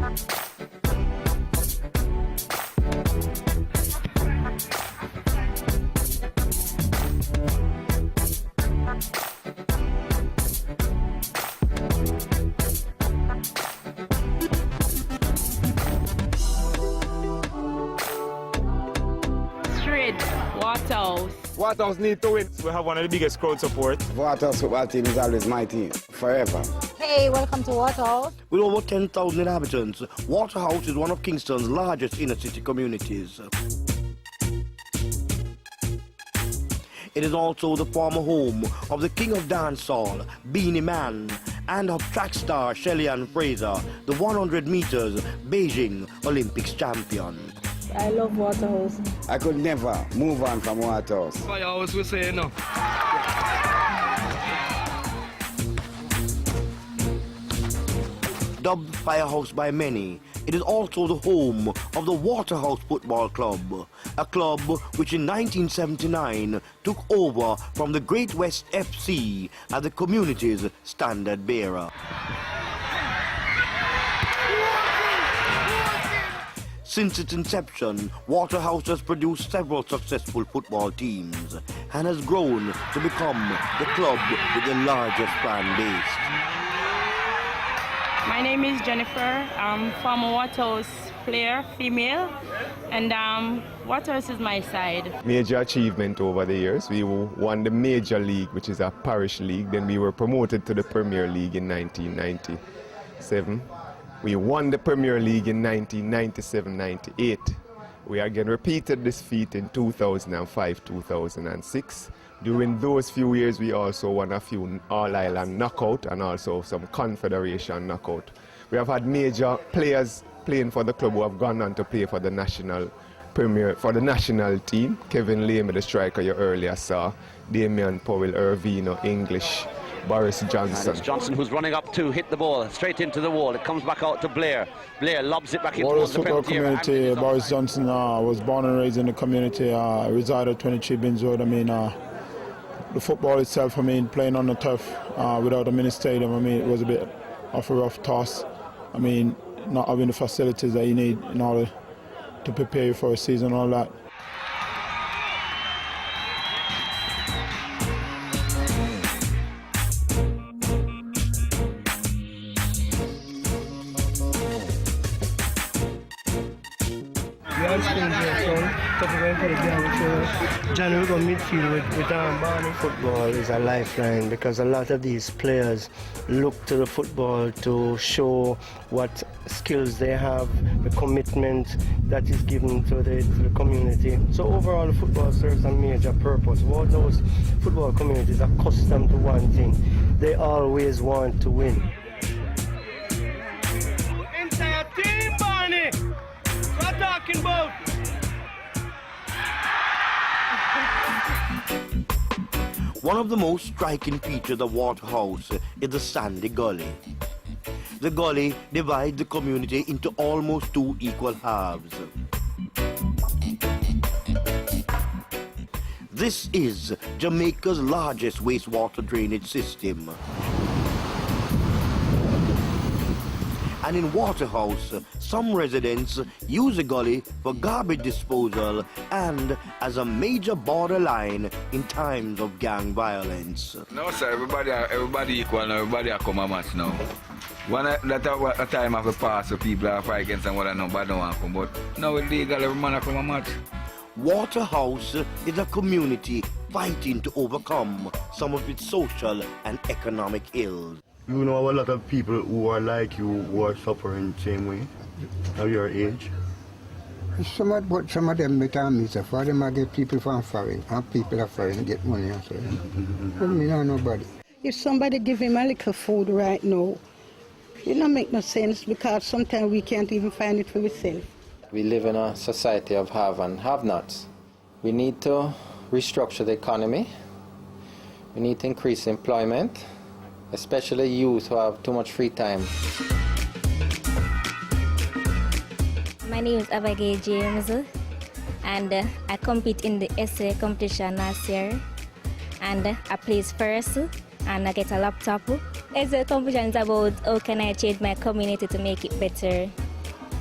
Waterhouse. Waterhouse need to win. We have one of the biggest crowd support. Waterhouse football team is always my team, forever. Hey, welcome to Waterhouse. With over 10,000 inhabitants, Waterhouse is one of Kingston's largest inner-city communities. It is also the former home of the king of dancehall, Beanie Man, and of track star Shelly-Ann Fraser, the 100 meters Beijing Olympics champion. I love Waterhouse. I could never move on from Waterhouse. Firehouse, we say no. Dubbed Firehouse by many, it is also the home of the Waterhouse Football Club, a club which in 1979 took over from the Great West FC as the community's standard bearer. Since its inception, Waterhouse has produced several successful football teams and has grown to become the club with the largest fan base. My name is Jennifer. I'm former Waterhouse player, female, and Waterhouse is my side. Major achievement over the years. We won the Major League, which is a parish league. Then we were promoted to the Premier League in 1997. We won the Premier League in 1997-98. We again repeated this feat in 2005-2006. During those few years, we also won a few All-Ireland knockout and also some Confederation knockout. We have had major players playing for the club who have gone on to play for the national team. Kevin Lamy, the striker you earlier saw, Damian Powell, Irvino, English, Boris Johnson. It's Johnson who's running up to hit the ball straight into the wall. It comes back out to Blair. Blair lobs it back into Waterhouse the Football Community. Boris Johnson was born and raised in the community. Resided at 23 Binns Road. I mean, the football itself, I mean, playing on the turf without a mini stadium, I mean, it was a bit of a rough toss. I mean, not having the facilities that you need in order to prepare you for a season and all that. Johnny, we go midfield with Barney. Football is a lifeline because a lot of these players look to the football to show what skills they have, the commitment that is given to the community. So overall, the football serves a major purpose. All those football communities are accustomed to one thing. They always want to win. Entire team, Barney! What are talking about? One of the most striking features of Waterhouse is the sandy gully. The gully divides the community into almost two equal halves. This is Jamaica's largest wastewater drainage system. And in Waterhouse, some residents use the gully for garbage disposal and as a major borderline in times of gang violence. No, sir, everybody equal now, everybody are come a match now. That time of the past, the people are fight against and what I know, but don't want to come. But now it's legal, every man come a match. Waterhouse is a community fighting to overcome some of its social and economic ills. You know a lot of people who are like you, who are suffering the same way at your age? Some of them better me, so for them I get people from foreign, and people are foreign get money and so. But me know nobody. If somebody give him a little food right now, it don't make no sense because sometimes we can't even find it for ourselves. We live in a society of have and have-nots. We need to restructure the economy. We need to increase employment, especially youth who have too much free time. My name is Abigail James, and I compete in the essay competition last year, and I placed first, and I get a laptop. Essay competition is about how can I change my community to make it better.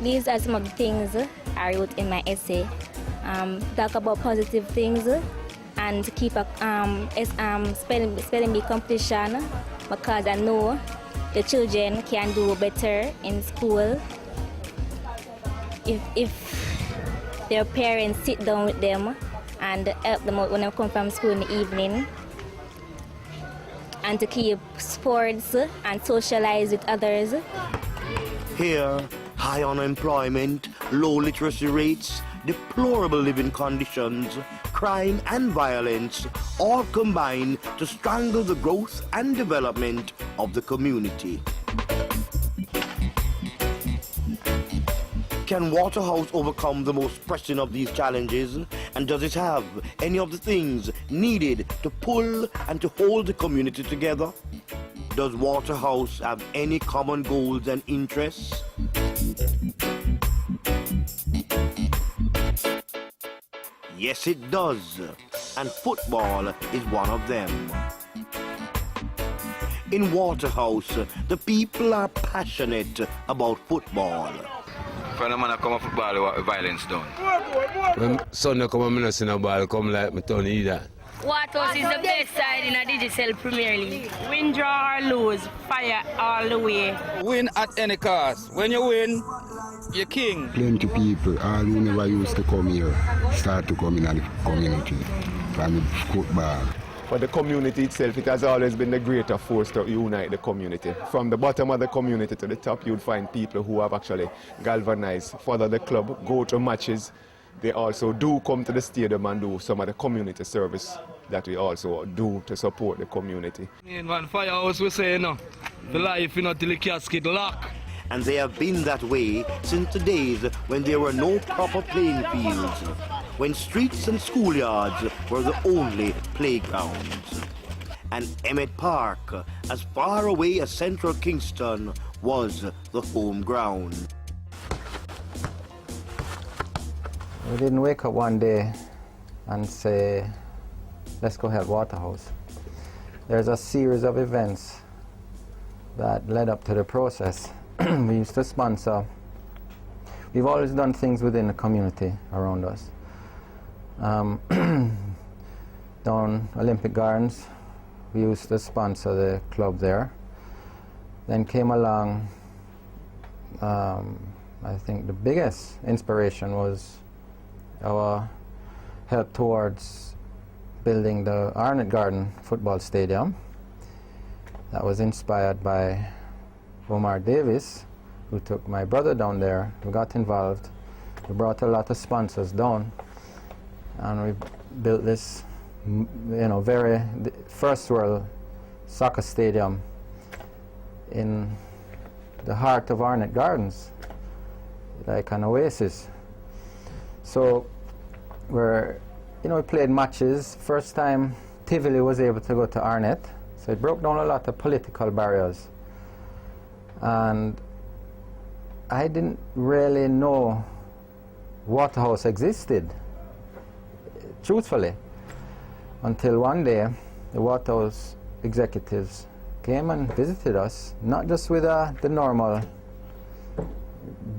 These are some of the things I wrote in my essay. Talk about positive things and keep a spelling bee competition, because I know the children can do better in school if their parents sit down with them and help them out when they come from school in the evening, and to keep sports and socialize with others. Here, high unemployment, low literacy rates, deplorable living conditions, crime and violence all combine to strangle the growth and development of the community. Can Waterhouse overcome the most pressing of these challenges? And does it have any of the things needed to pull and to hold the community together? Does Waterhouse have any common goals and interests? Yes, it does, and football is one of them. In Waterhouse, the people are passionate about football. When a man come of football, what violence done? When Sunday come and I see no ball come like my turn either. Waterhouse is the best side in a digital Premier League. Win, draw or lose, fire all the way. Win at any cost. When you win, you're king. Plenty people, all who never used to come here, start to come in the community from the football. For the community itself, it has always been the greater force to unite the community. From the bottom of the community to the top, you'd find people who have actually galvanized, follow the club, go to matches. They also do come to the stadium and do some of the community service that we also do to support the community. In one firehouse we say, no, the life till the casket lock. And they have been that way since the days when there were no proper playing fields, when streets and schoolyards were the only playgrounds. And Emmett Park, as far away as central Kingston, was the home ground. We didn't wake up one day and say, let's go help Waterhouse. There's a series of events that led up to the process. We used to sponsor. We've always done things within the community around us. Down Olympic Gardens, we used to sponsor the club there. Then came along, I think the biggest inspiration was our help towards building the Arnott Garden football stadium. That was inspired by Omar Davis, who took my brother down there. We got involved. We brought a lot of sponsors down, and we built this, very first world soccer stadium in the heart of Arnott Gardens, like an oasis. So we played matches. First time Tivoli was able to go to Arnott, so it broke down a lot of political barriers. And I didn't really know Waterhouse existed, truthfully, until one day the Waterhouse executives came and visited us, not just with the normal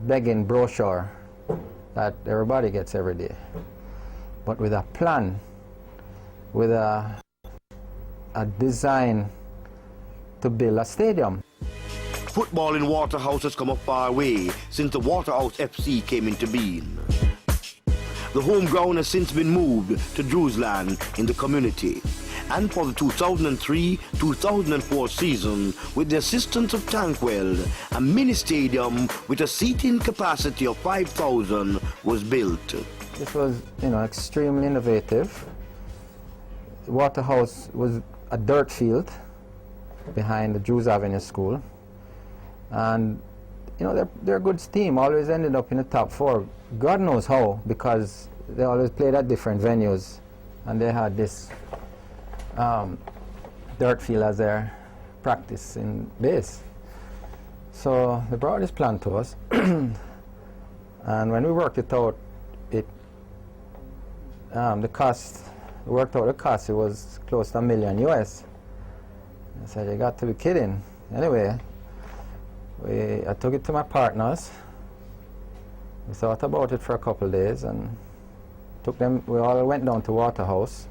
begging brochure that everybody gets every day, but with a plan, with a design to build a stadium. Football in Waterhouse has come a far way since the Waterhouse FC came into being. The home ground has since been moved to Drewsland in the community. And for the 2003-2004 season, with the assistance of Tankwell, a mini stadium with a seating capacity of 5,000 was built. This was, extremely innovative. Waterhouse was a dirt field behind the Jews Avenue School. And, they're a good team, always ended up in the top four. God knows how, because they always played at different venues. And they had this dirt field as their practice in base. So they brought this plan to us. And when we worked it out, it worked out the cost, it was close to $1 million US. I said, you got to be kidding. Anyway, I took it to my partners, We thought about it for a couple of days and we all went down to Waterhouse.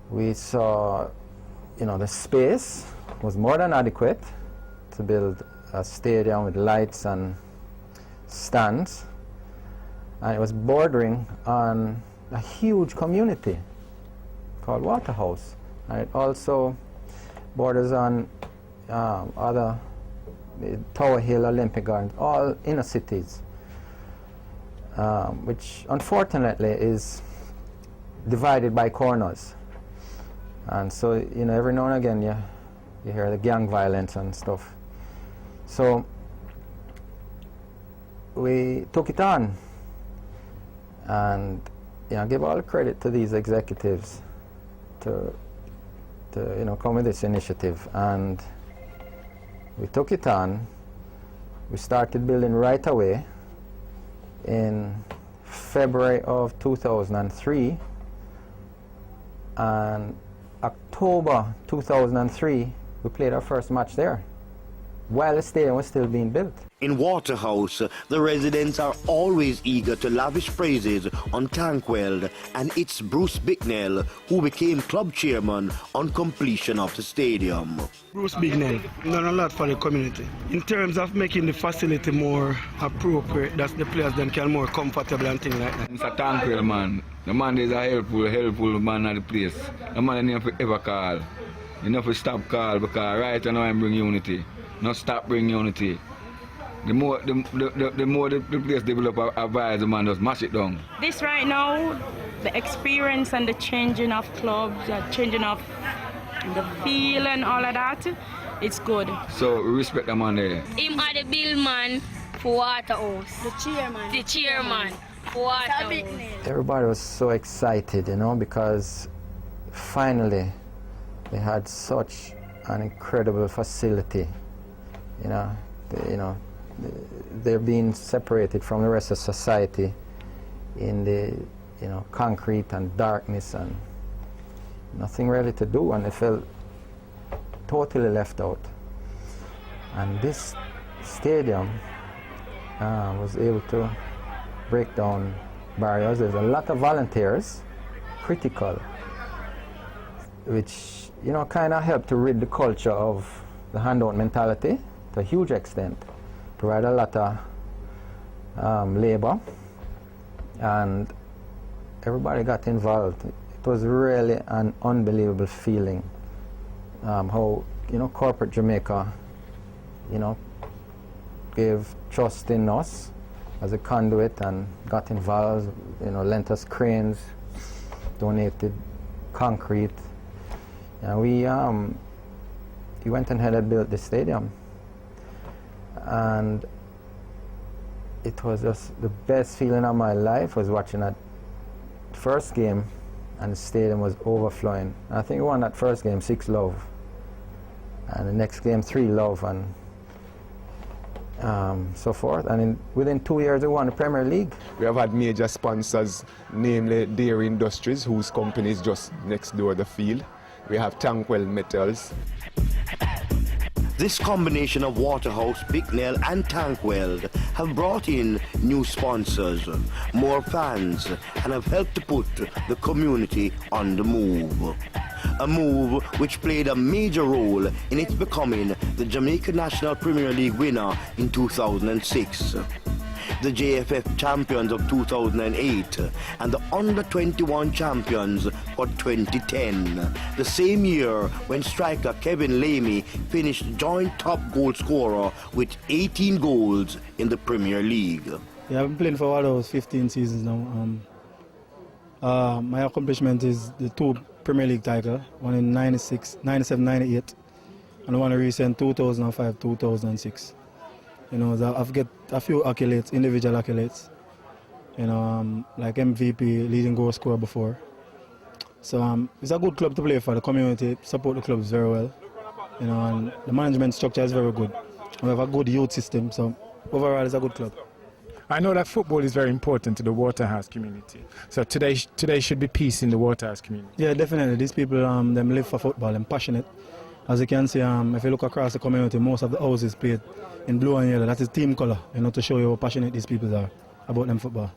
We saw, the space was more than adequate to build a stadium with lights and stands, and it was bordering on a huge community called Waterhouse, and it also borders on other Tower Hill, Olympic Gardens, all inner cities, which unfortunately is divided by corners. And so, every now and again you hear the gang violence and stuff. So we took it on and give all the credit to these executives to come with this initiative. And we took it on. We started building right away in February of 2003, and October 2003 we played our first match there while the stadium was still being built. In Waterhouse, the residents are always eager to lavish praises on Tankwell and its Bruce Bicknell, who became club chairman on completion of the stadium. Bruce Bicknell done a lot for the community. In terms of making the facility more appropriate, that the players then can more comfortable and things like that. Mr. Tankwell, man. The man is a helpful man at the place. The man never ever call. You never stop call because right now I bring unity. Not stop bring unity. The more the place develop a vibe, the man just mash it down. This right now, the experience and the changing of clubs, the changing of the feel and all of that, it's good. So we respect the man there. Him are the bill man for Waterhouse. The chairman. The chairman for Waterhouse. Everybody was so excited, because finally they had such an incredible facility. They're being separated from the rest of society in the concrete and darkness and nothing really to do, and they felt totally left out. And this stadium was able to break down barriers. There's a lot of volunteers, critical, which kind of helped to rid the culture of the handout mentality to a huge extent. Provide a lot of labor, and everybody got involved. It was really an unbelievable feeling how corporate Jamaica gave trust in us as a conduit and got involved, lent us cranes, donated concrete, and we went ahead and built the stadium. And it was just the best feeling of my life was watching that first game and the stadium was overflowing. And I think we won that first game 6-0, and the next game 3-0, and so forth. And within 2 years we won the Premier League. We have had major sponsors, namely Dairy Industries, whose company is just next door the field. We have Tankwell Metals. This combination of Waterhouse, Bicknell and Tankwell have brought in new sponsors, more fans, and have helped to put the community on the move. A move which played a major role in its becoming the Jamaica National Premier League winner in 2006. The JFF champions of 2008 and the under-21 champions for 2010, the same year when striker Kevin Lamey finished joint top goal scorer with 18 goals in the Premier League. Yeah, I've been playing for Waterhouse 15 seasons now. My accomplishment is the 2 Premier League titles, one in 96, 97, 98, and one in recent 2005, 2006. I've got a few accolades, individual accolades, like MVP, leading goal scorer before. So it's a good club to play for. The community support the clubs very well, and the management structure is very good. We have a good youth system, so overall it's a good club. I know that football is very important to the Waterhouse community. So today should be peace in the Waterhouse community. Yeah, definitely. These people, them live for football and passionate. As you can see, if you look across the community, most of the houses paid in blue and yellow. That is team color, to show you how passionate these people are about them football.